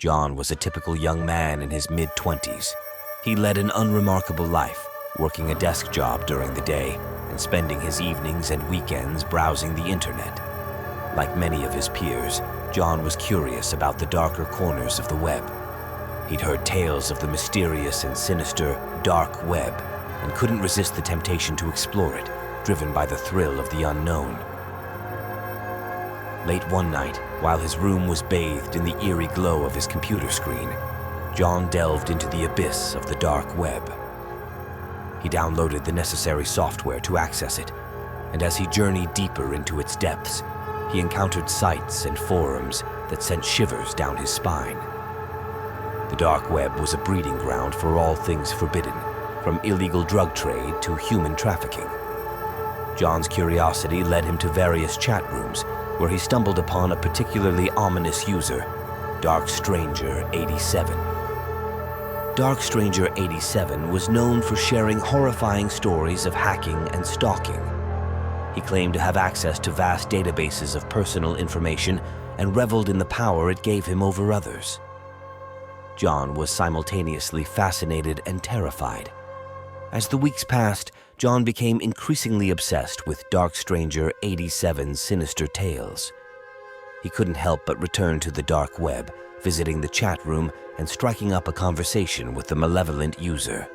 John was a typical young man in his mid-20s. He led an unremarkable life, working a desk job during the day and spending his evenings and weekends browsing the internet. Like many of his peers, John was curious about the darker corners of the web. He'd heard tales of the mysterious and sinister dark web and couldn't resist the temptation to explore it, driven by the thrill of the unknown. Late one night, while his room was bathed in the eerie glow of his computer screen, John delved into the abyss of the dark web. He downloaded the necessary software to access it, and as he journeyed deeper into its depths, he encountered sites and forums that sent shivers down his spine. The dark web was a breeding ground for all things forbidden, from illegal drug trade to human trafficking. John's curiosity led him to various chat rooms where he stumbled upon a particularly ominous user, Darkstranger87. Darkstranger87 was known for sharing horrifying stories of hacking and stalking. He claimed to have access to vast databases of personal information and reveled in the power it gave him over others. John was simultaneously fascinated and terrified. As the weeks passed, John became increasingly obsessed with Darkstranger87's sinister tales. He couldn't help but return to the dark web, visiting the chat room and striking up a conversation with the malevolent user.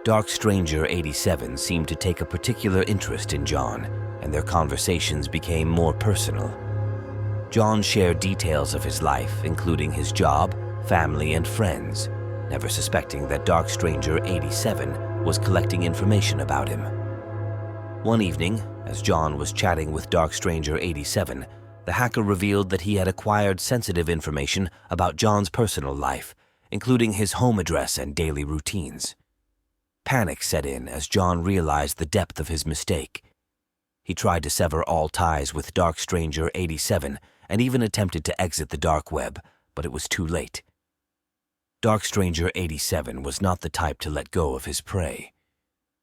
Darkstranger87 seemed to take a particular interest in John, and their conversations became more personal. John shared details of his life, including his job, family, and friends, never suspecting that Darkstranger87 was collecting information about him. One evening, as John was chatting with Darkstranger87, the hacker revealed that he had acquired sensitive information about John's personal life, including his home address and daily routines. Panic set in as John realized the depth of his mistake. He tried to sever all ties with Darkstranger87 and even attempted to exit the dark web, but it was too late. Darkstranger87 was not the type to let go of his prey.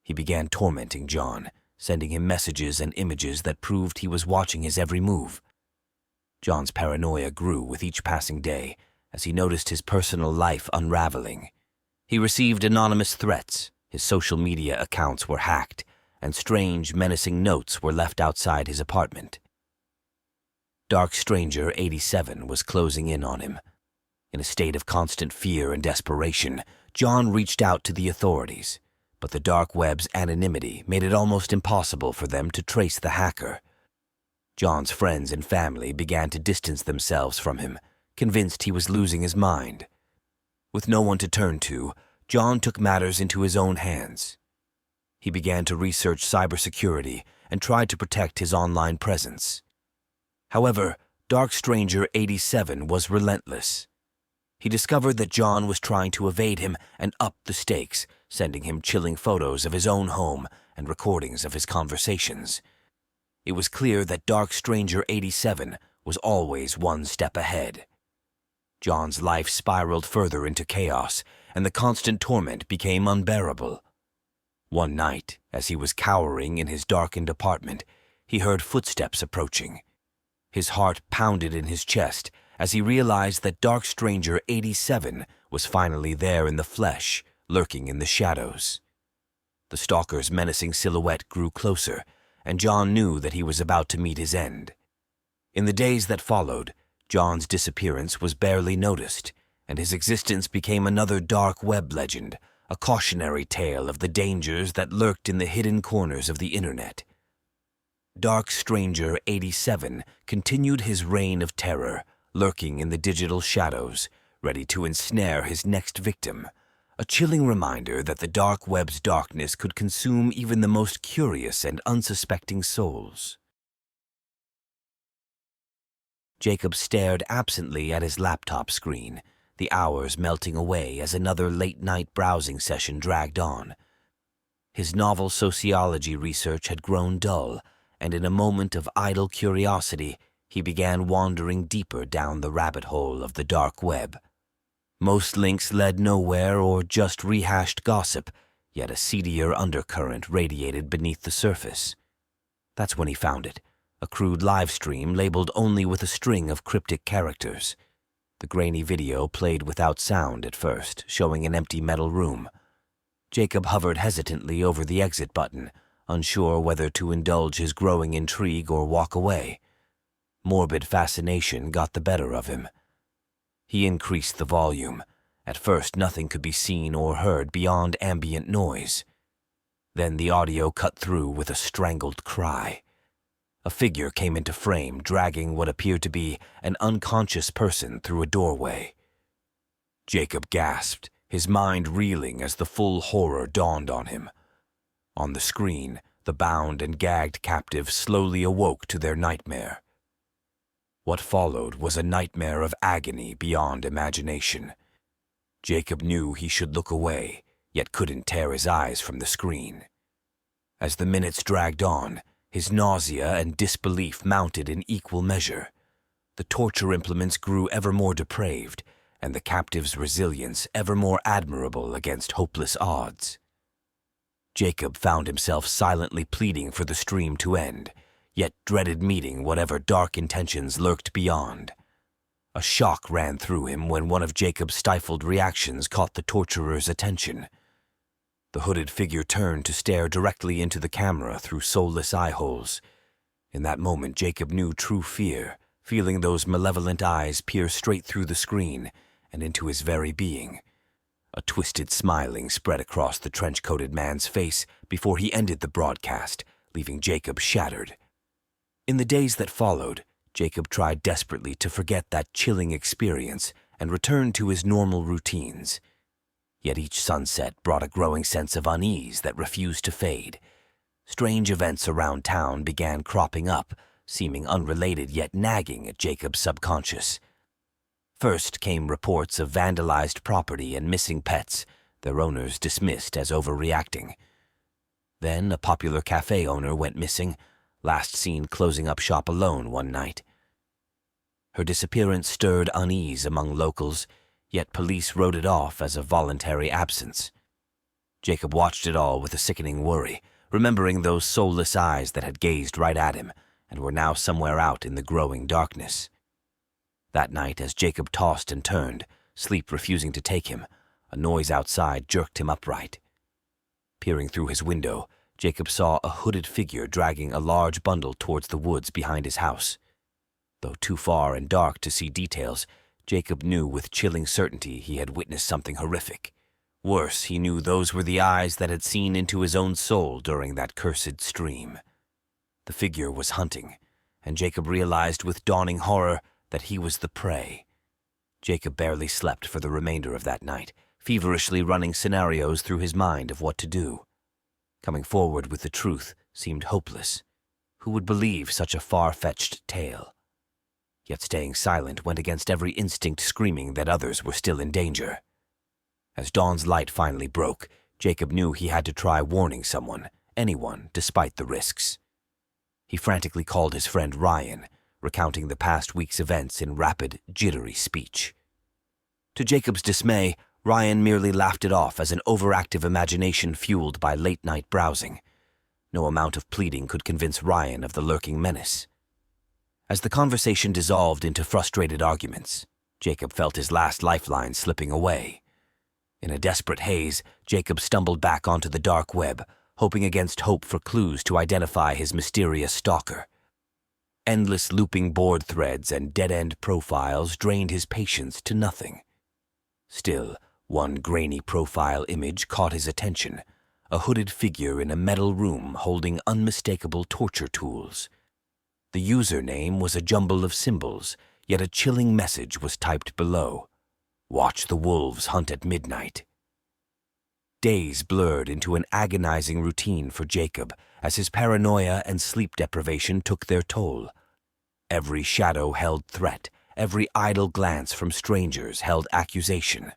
He began tormenting John, sending him messages and images that proved he was watching his every move. John's paranoia grew with each passing day as he noticed his personal life unraveling. He received anonymous threats, his social media accounts were hacked, and strange, menacing notes were left outside his apartment. Darkstranger87 was closing in on him. In a state of constant fear and desperation, John reached out to the authorities, but the dark web's anonymity made it almost impossible for them to trace the hacker. John's friends and family began to distance themselves from him, convinced he was losing his mind. With no one to turn to, John took matters into his own hands. He began to research cybersecurity and tried to protect his online presence. However, Darkstranger87 was relentless. He discovered that John was trying to evade him and upped the stakes, sending him chilling photos of his own home and recordings of his conversations. It was clear that Darkstranger87 was always one step ahead. John's life spiraled further into chaos, and the constant torment became unbearable. One night, as he was cowering in his darkened apartment, he heard footsteps approaching. His heart pounded in his chest as he realized that Darkstranger87 was finally there in the flesh, lurking in the shadows. The stalker's menacing silhouette grew closer, and John knew that he was about to meet his end. In the days that followed, John's disappearance was barely noticed, and his existence became another dark web legend, a cautionary tale of the dangers that lurked in the hidden corners of the internet. Darkstranger87 continued his reign of terror, lurking in the digital shadows, ready to ensnare his next victim, a chilling reminder that the dark web's darkness could consume even the most curious and unsuspecting souls. Jacob stared absently at his laptop screen, the hours melting away as another late-night browsing session dragged on. His novel sociology research had grown dull, and in a moment of idle curiosity, he began wandering deeper down the rabbit hole of the dark web. Most links led nowhere or just rehashed gossip, yet a seedier undercurrent radiated beneath the surface. That's when he found it, a crude live stream labeled only with a string of cryptic characters. The grainy video played without sound at first, showing an empty metal room. Jacob hovered hesitantly over the exit button, unsure whether to indulge his growing intrigue or walk away. Morbid fascination got the better of him. He increased the volume. At first, nothing could be seen or heard beyond ambient noise. Then the audio cut through with a strangled cry. A figure came into frame, dragging what appeared to be an unconscious person through a doorway. Jacob gasped, his mind reeling as the full horror dawned on him. On the screen, the bound and gagged captive slowly awoke to their nightmare. What followed was a nightmare of agony beyond imagination. Jacob knew he should look away, yet couldn't tear his eyes from the screen. As the minutes dragged on, his nausea and disbelief mounted in equal measure. The torture implements grew ever more depraved, and the captive's resilience ever more admirable against hopeless odds. Jacob found himself silently pleading for the stream to end, yet dreaded meeting whatever dark intentions lurked beyond. A shock ran through him when one of Jacob's stifled reactions caught the torturer's attention. The hooded figure turned to stare directly into the camera through soulless eye holes. In that moment, Jacob knew true fear, feeling those malevolent eyes peer straight through the screen and into his very being. A twisted smiling spread across the trench-coated man's face before he ended the broadcast, leaving Jacob shattered. In the days that followed, Jacob tried desperately to forget that chilling experience and return to his normal routines. Yet each sunset brought a growing sense of unease that refused to fade. Strange events around town began cropping up, seeming unrelated yet nagging at Jacob's subconscious. First came reports of vandalized property and missing pets, their owners dismissed as overreacting. Then a popular cafe owner went missing, last seen closing up shop alone one night. Her disappearance stirred unease among locals, yet police wrote it off as a voluntary absence. Jacob watched it all with a sickening worry, remembering those soulless eyes that had gazed right at him and were now somewhere out in the growing darkness. That night, as Jacob tossed and turned, sleep refusing to take him, a noise outside jerked him upright. Peering through his window, Jacob saw a hooded figure dragging a large bundle towards the woods behind his house. Though too far and dark to see details, Jacob knew with chilling certainty he had witnessed something horrific. Worse, he knew those were the eyes that had seen into his own soul during that cursed stream. The figure was hunting, and Jacob realized with dawning horror that he was the prey. Jacob barely slept for the remainder of that night, feverishly running scenarios through his mind of what to do. Coming forward with the truth seemed hopeless. Who would believe such a far-fetched tale? Yet staying silent went against every instinct screaming that others were still in danger. As dawn's light finally broke, Jacob knew he had to try warning someone, anyone, despite the risks. He frantically called his friend Ryan, recounting the past week's events in rapid, jittery speech. To Jacob's dismay, Ryan merely laughed it off as an overactive imagination fueled by late-night browsing. No amount of pleading could convince Ryan of the lurking menace. As the conversation dissolved into frustrated arguments, Jacob felt his last lifeline slipping away. In a desperate haze, Jacob stumbled back onto the dark web, hoping against hope for clues to identify his mysterious stalker. Endless looping board threads and dead-end profiles drained his patience to nothing. Still, one grainy profile image caught his attention, a hooded figure in a metal room holding unmistakable torture tools. The username was a jumble of symbols, yet a chilling message was typed below. "Watch the wolves hunt at midnight." Days blurred into an agonizing routine for Jacob as his paranoia and sleep deprivation took their toll. Every shadow held threat, every idle glance from strangers held accusation.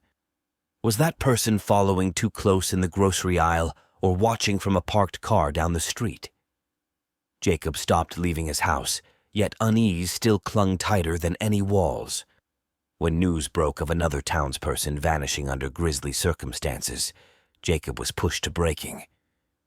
Was that person following too close in the grocery aisle or watching from a parked car down the street? Jacob stopped leaving his house, yet unease still clung tighter than any walls. When news broke of another townsperson vanishing under grisly circumstances, Jacob was pushed to breaking.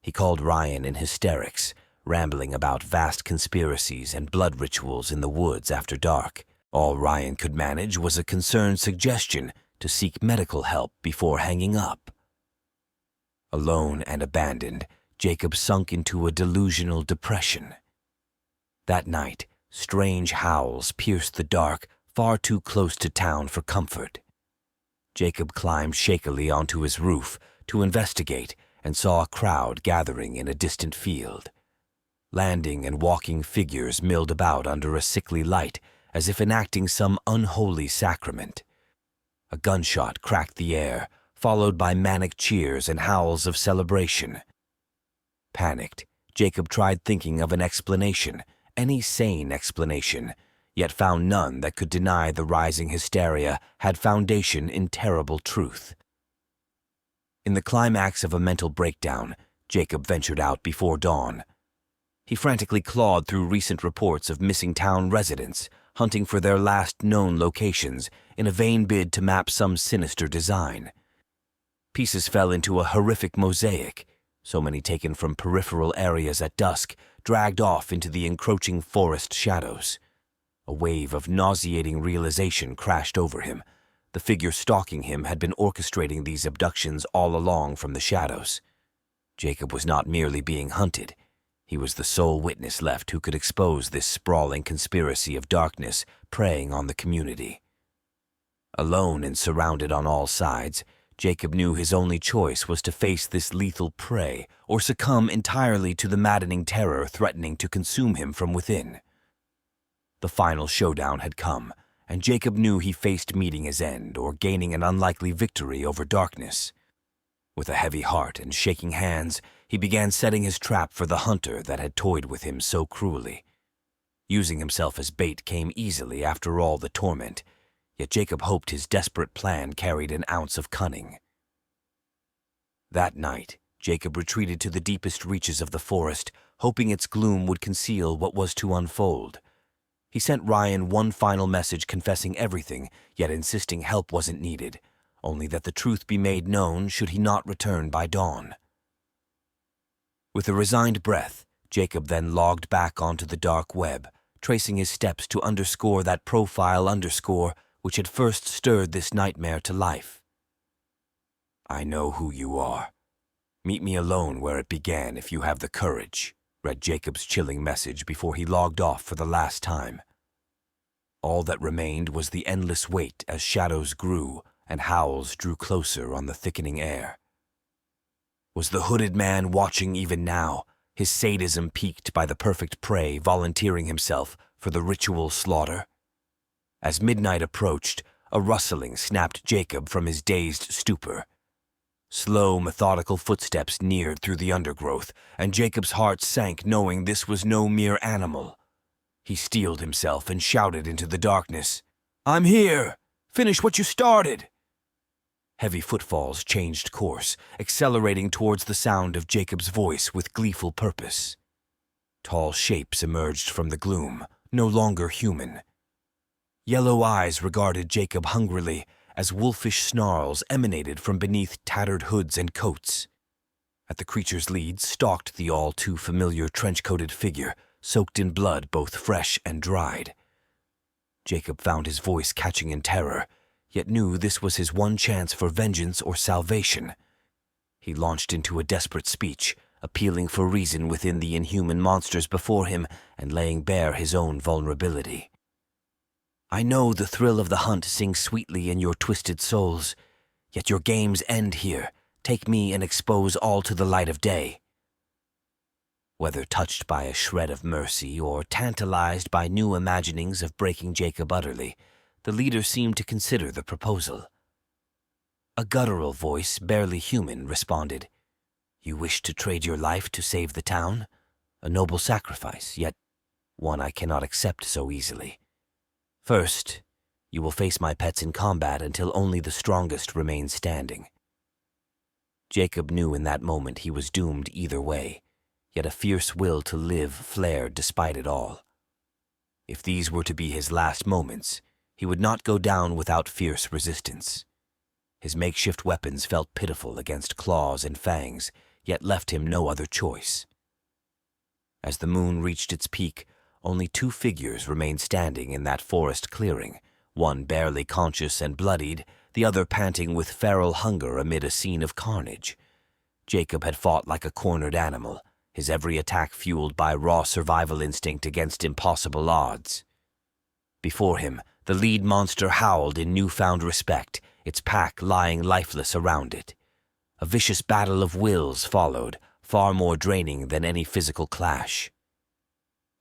He called Ryan in hysterics, rambling about vast conspiracies and blood rituals in the woods after dark. All Ryan could manage was a concerned suggestion to seek medical help before hanging up. Alone and abandoned, Jacob sunk into a delusional depression. That night, strange howls pierced the dark far too close to town for comfort. Jacob climbed shakily onto his roof to investigate and saw a crowd gathering in a distant field. Landing and walking figures milled about under a sickly light as if enacting some unholy sacrament. A gunshot cracked the air, followed by manic cheers and howls of celebration. Panicked, Jacob tried thinking of an explanation, any sane explanation, yet found none that could deny the rising hysteria had foundation in terrible truth. In the climax of a mental breakdown, Jacob ventured out before dawn. He frantically clawed through recent reports of missing town residents, hunting for their last known locations in a vain bid to map some sinister design. Pieces fell into a horrific mosaic, so many taken from peripheral areas at dusk, dragged off into the encroaching forest shadows. A wave of nauseating realization crashed over him. The figure stalking him had been orchestrating these abductions all along from the shadows. Jacob was not merely being hunted. He was the sole witness left who could expose this sprawling conspiracy of darkness preying on the community. Alone and surrounded on all sides, Jacob knew his only choice was to face this lethal prey or succumb entirely to the maddening terror threatening to consume him from within. The final showdown had come, and Jacob knew he faced meeting his end or gaining an unlikely victory over darkness. With a heavy heart and shaking hands, he began setting his trap for the hunter that had toyed with him so cruelly. Using himself as bait came easily after all the torment, yet Jacob hoped his desperate plan carried an ounce of cunning. That night, Jacob retreated to the deepest reaches of the forest, hoping its gloom would conceal what was to unfold. He sent Ryan one final message confessing everything, yet insisting help wasn't needed, only that the truth be made known should he not return by dawn. With a resigned breath, Jacob then logged back onto the dark web, tracing his steps to underscore that profile underscore which had first stirred this nightmare to life. "I know who you are. Meet me alone where it began if you have the courage," read Jacob's chilling message before he logged off for the last time. All that remained was the endless wait as shadows grew and howls drew closer on the thickening air. Was the hooded man watching even now, his sadism piqued by the perfect prey volunteering himself for the ritual slaughter? As midnight approached, a rustling snapped Jacob from his dazed stupor. Slow, methodical footsteps neared through the undergrowth, and Jacob's heart sank knowing this was no mere animal. He steeled himself and shouted into the darkness, "I'm here! Finish what you started!" Heavy footfalls changed course, accelerating towards the sound of Jacob's voice with gleeful purpose. Tall shapes emerged from the gloom, no longer human. Yellow eyes regarded Jacob hungrily as wolfish snarls emanated from beneath tattered hoods and coats. At the creature's lead stalked the all-too-familiar trench-coated figure, soaked in blood both fresh and dried. Jacob found his voice catching in terror, yet knew this was his one chance for vengeance or salvation. He launched into a desperate speech, appealing for reason within the inhuman monsters before him and laying bare his own vulnerability. "I know the thrill of the hunt sings sweetly in your twisted souls, yet your games end here. Take me and expose all to the light of day." Whether touched by a shred of mercy or tantalized by new imaginings of breaking Jacob utterly, the leader seemed to consider the proposal. A guttural voice, barely human, responded, "You wish to trade your life to save the town? A noble sacrifice, yet one I cannot accept so easily. First, you will face my pets in combat until only the strongest remain standing." Jacob knew in that moment he was doomed either way, yet a fierce will to live flared despite it all. If these were to be his last moments, he would not go down without fierce resistance. His makeshift weapons felt pitiful against claws and fangs, yet left him no other choice. As the moon reached its peak, only two figures remained standing in that forest clearing, one barely conscious and bloodied, the other panting with feral hunger amid a scene of carnage. Jacob had fought like a cornered animal, his every attack fueled by raw survival instinct against impossible odds. Before him, the lead monster howled in newfound respect, its pack lying lifeless around it. A vicious battle of wills followed, far more draining than any physical clash.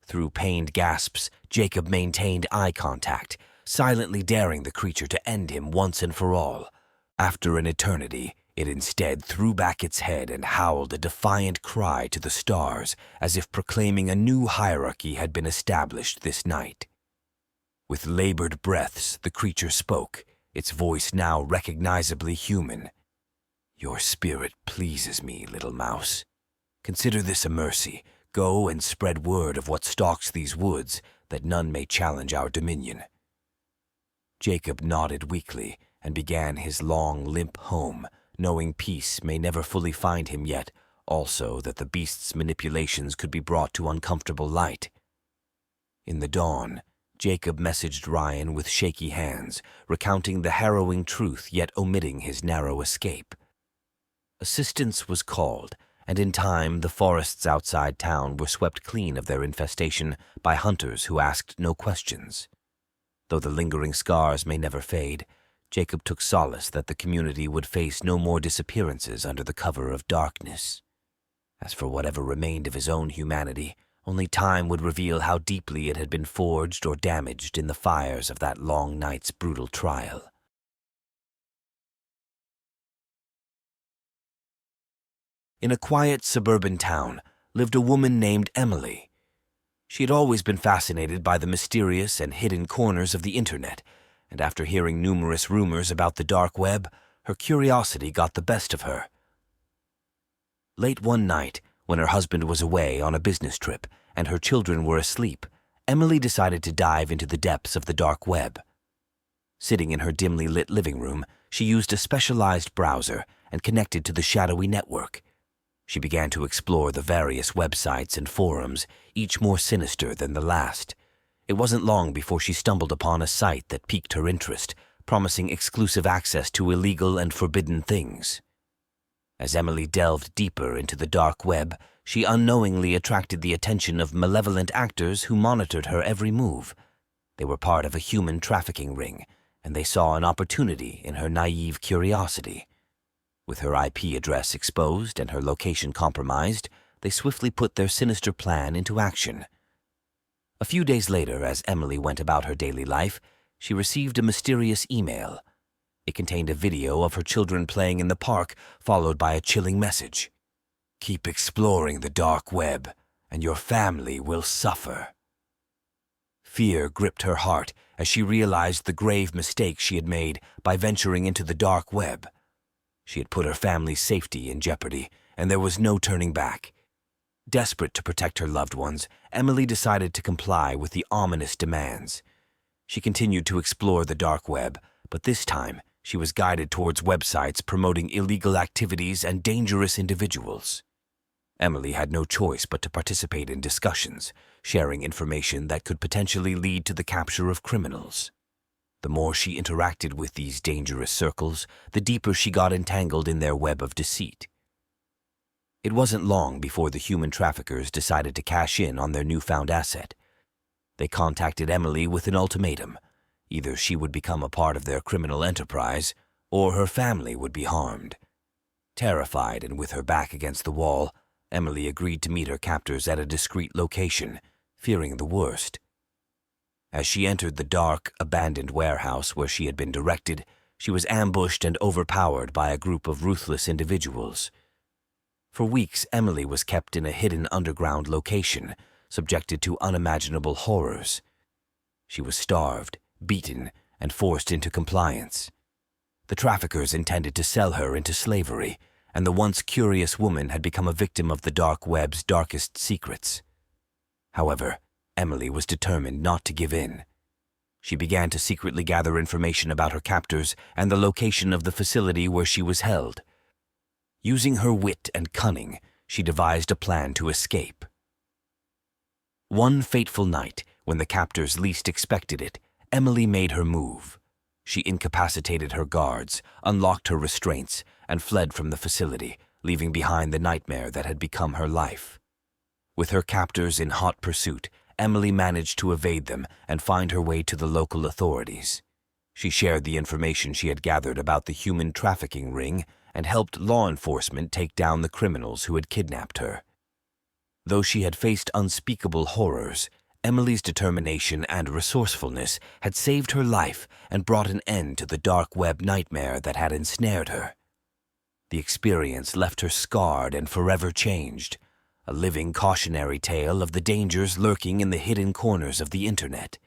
Through pained gasps, Jacob maintained eye contact, silently daring the creature to end him once and for all. After an eternity, it instead threw back its head and howled a defiant cry to the stars, as if proclaiming a new hierarchy had been established this night. With labored breaths, the creature spoke, its voice now recognizably human. "Your spirit pleases me, little mouse. Consider this a mercy. Go and spread word of what stalks these woods, that none may challenge our dominion." Jacob nodded weakly and began his long, limp home, knowing peace may never fully find him yet, also that the beast's manipulations could be brought to uncomfortable light. In the dawn, Jacob messaged Ryan with shaky hands, recounting the harrowing truth yet omitting his narrow escape. Assistance was called, and in time the forests outside town were swept clean of their infestation by hunters who asked no questions. Though the lingering scars may never fade, Jacob took solace that the community would face no more disappearances under the cover of darkness. As for whatever remained of his own humanity, only time would reveal how deeply it had been forged or damaged in the fires of that long night's brutal trial. In a quiet suburban town lived a woman named Emily. She had always been fascinated by the mysterious and hidden corners of the internet, and after hearing numerous rumors about the dark web, her curiosity got the best of her. Late one night, when her husband was away on a business trip and her children were asleep, Emily decided to dive into the depths of the dark web. Sitting in her dimly lit living room, she used a specialized browser and connected to the shadowy network. She began to explore the various websites and forums, each more sinister than the last. It wasn't long before she stumbled upon a site that piqued her interest, promising exclusive access to illegal and forbidden things. As Emily delved deeper into the dark web, she unknowingly attracted the attention of malevolent actors who monitored her every move. They were part of a human trafficking ring, and they saw an opportunity in her naive curiosity. With her IP address exposed and her location compromised, they swiftly put their sinister plan into action. A few days later, as Emily went about her daily life, she received a mysterious email. It contained a video of her children playing in the park, followed by a chilling message. "Keep exploring the dark web, and your family will suffer." Fear gripped her heart as she realized the grave mistake she had made by venturing into the dark web. She had put her family's safety in jeopardy, and there was no turning back. Desperate to protect her loved ones, Emily decided to comply with the ominous demands. She continued to explore the dark web, but this time she was guided towards websites promoting illegal activities and dangerous individuals. Emily had no choice but to participate in discussions, sharing information that could potentially lead to the capture of criminals. The more she interacted with these dangerous circles, the deeper she got entangled in their web of deceit. It wasn't long before the human traffickers decided to cash in on their newfound asset. They contacted Emily with an ultimatum. Either she would become a part of their criminal enterprise, or her family would be harmed. Terrified and with her back against the wall, Emily agreed to meet her captors at a discreet location, fearing the worst. As she entered the dark, abandoned warehouse where she had been directed, she was ambushed and overpowered by a group of ruthless individuals. For weeks, Emily was kept in a hidden underground location, subjected to unimaginable horrors. She was starved, beaten, and forced into compliance. The traffickers intended to sell her into slavery, and the once curious woman had become a victim of the dark web's darkest secrets. However, Emily was determined not to give in. She began to secretly gather information about her captors and the location of the facility where she was held. Using her wit and cunning, she devised a plan to escape. One fateful night, when the captors least expected it, Emily made her move. She incapacitated her guards, unlocked her restraints, and fled from the facility, leaving behind the nightmare that had become her life. With her captors in hot pursuit, Emily managed to evade them and find her way to the local authorities. She shared the information she had gathered about the human trafficking ring and helped law enforcement take down the criminals who had kidnapped her. Though she had faced unspeakable horrors, Emily's determination and resourcefulness had saved her life and brought an end to the dark web nightmare that had ensnared her. The experience left her scarred and forever changed, a living cautionary tale of the dangers lurking in the hidden corners of the internet.